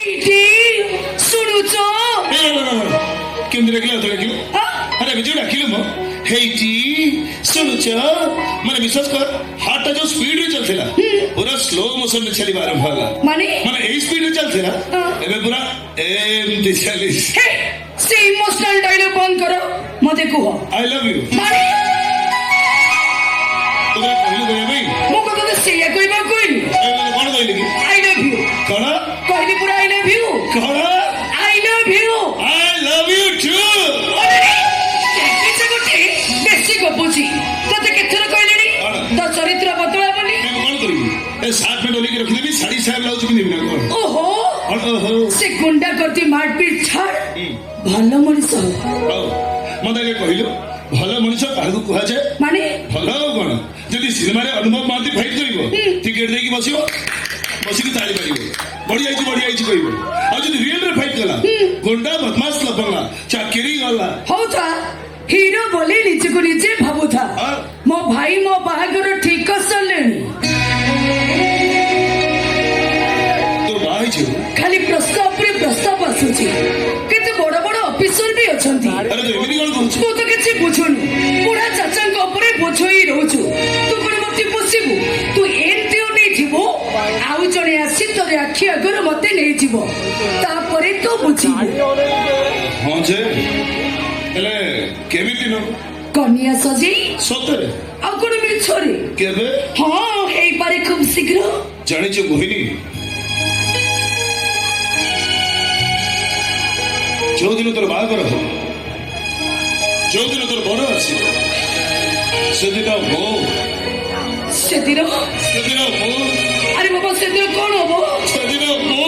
ଶୁଣୁଛ କେମିତି ଡାକିଲ ତ ଡାକିଲ ଆରେ ବିଜୟ ଡାକିଲୁ ମୋ ହେଇଟି ଶୁଣୁଛ ମାନେ ବିଶ୍ୱାସ କର ହାର୍ଟ ଟା ଯୋଉ ସ୍ପିଡ ରେ ଚାଲିଥିଲା ପୁରା ସ୍ଲୋ ମୋସନ ରେ ଚାଲିବା ଆରମ୍ଭ ହେଲା ମାନେ ଏଇ ସ୍ପିଡ ରେ ଚାଲିଥିଲା ଏବେ ପୁରା ଏମିତି ଚାଲିଛି ସେ ଇମୋସନାଲ ଡାଇଲଗ ବନ୍ଦ କର ମତେ କୁହ ଆଇ ଲଭ୍ ୟୁ ମାନେ ତୁମେ କହିଲୁ କହିବା ପାଇଁ ମୁଁ କଥା ସେଇଆ କହିବାକୁ କହିଲି କଣ କହିଲି କି ଆଇ ଲଭ୍ ୟୁ କଣ କହିଲି ପୁରା ଆଇ ଲଭ୍ ୟୁ କଣ I love you I love you too ଗୋଟେ ବେଶୀ ଗପୁଛି ତତେ କେଥର କହିଲେଣି ତୋ ଚରିତ୍ର ବଦଳା ବୋଲି କଣ କରିବି ଏ ସାର୍ଟ ପ୍ୟାଣ୍ଟ ଓଲିକି ରଖିଦେବି ଶାଢୀ ସାହେବ ଲାଗୁଛି ପିନ୍ଧିବି ନା କଣ ଓହୋ ଓହୋ ସେ ଗୁଣ୍ଡା କରିତି ମାରପିଟ ଛାଡ ଭଲ ମଣିଷ ହଉ ମତେ ଆଗେ କହିଲୁ ଭଲ ମଣିଷ କାହାକୁ କୁହାଯାଏ ମାନେ ଭଲ ଆଉ କଣ ଯଦି ସିନେମାରେ ଅନୁଭବ ମହାନ୍ତି ଫାଇଟ୍ କରିବ ଟିକେଟ ଦେଇକି ବସିବ ବସିକି ତାଳି ପାରିବ ବଢି ଯାଇଛି କହିବ ଆଉ ଯଦି ରିଏଲ ରେ ଫାଇଟ୍ କଲା ଗୁଣ୍ଡା ବଦମାସ ଲବଙ୍ଗା ଚାକିରି ଗଲା ହଉ ଥା ହିରୋ ବୋଲି ନିଜକୁ ନିଜେ ଭାବୁଥା ମୋ ଭାଇ ମୋ ବାହାଘର ଠିକ କରିସାରିଲେଣି ତୋ ବାହା ହେଇଛୁ ଖାଲି ପ୍ରସ୍ତାବ ଉପରେ ପ୍ରସ୍ତାବ ଆସୁଛି କେତେ ବଡ ବଡ ଅଫିସର ବି ଅଛନ୍ତି ଆରେ ତୁ ଏମିତି କଣ କହୁଛୁ ତୁ ତ କିଛି ବୁଝୁନୁ ବୁଢା ଚାଚାଙ୍କ ଉପରେ ବୋଝ ହେଇ ରହୁଛୁ ତୁ କଣ ମତେ ପୋଷିବୁ ତୁ ଏମିତି ନେଇଯିବୁ ଆଉ ଜଣେ ଆସି ତୋର ଆଖି ଆଗରୁ ମତେ ନେଇଯିବ ତାପରେ ତୁ ବୁଝିବୁ ହଁ ଯେ ହେଲେ କେମିତି ନ କନିଆ ସଜେଇ ସତରେ ଆଉ କଣ ମିଛରେ କେବେ ହଁ ହେଇପାରେ ଖୁବ ଶୀଘ୍ର ଜାଣିଛୁ ମୋହିନୀ ଯୋଉଦିନ ତୋର ବାହାଘର ହବ ଯୋଉଦିନ ତୋର ବର ଆସିବ ସେଦିନ ମୁଁ ସେଦିନ ମୁଁ ଆରେ ବାବା ସେଦିନ କଣ ହବ ସେଦିନ ମୁଁ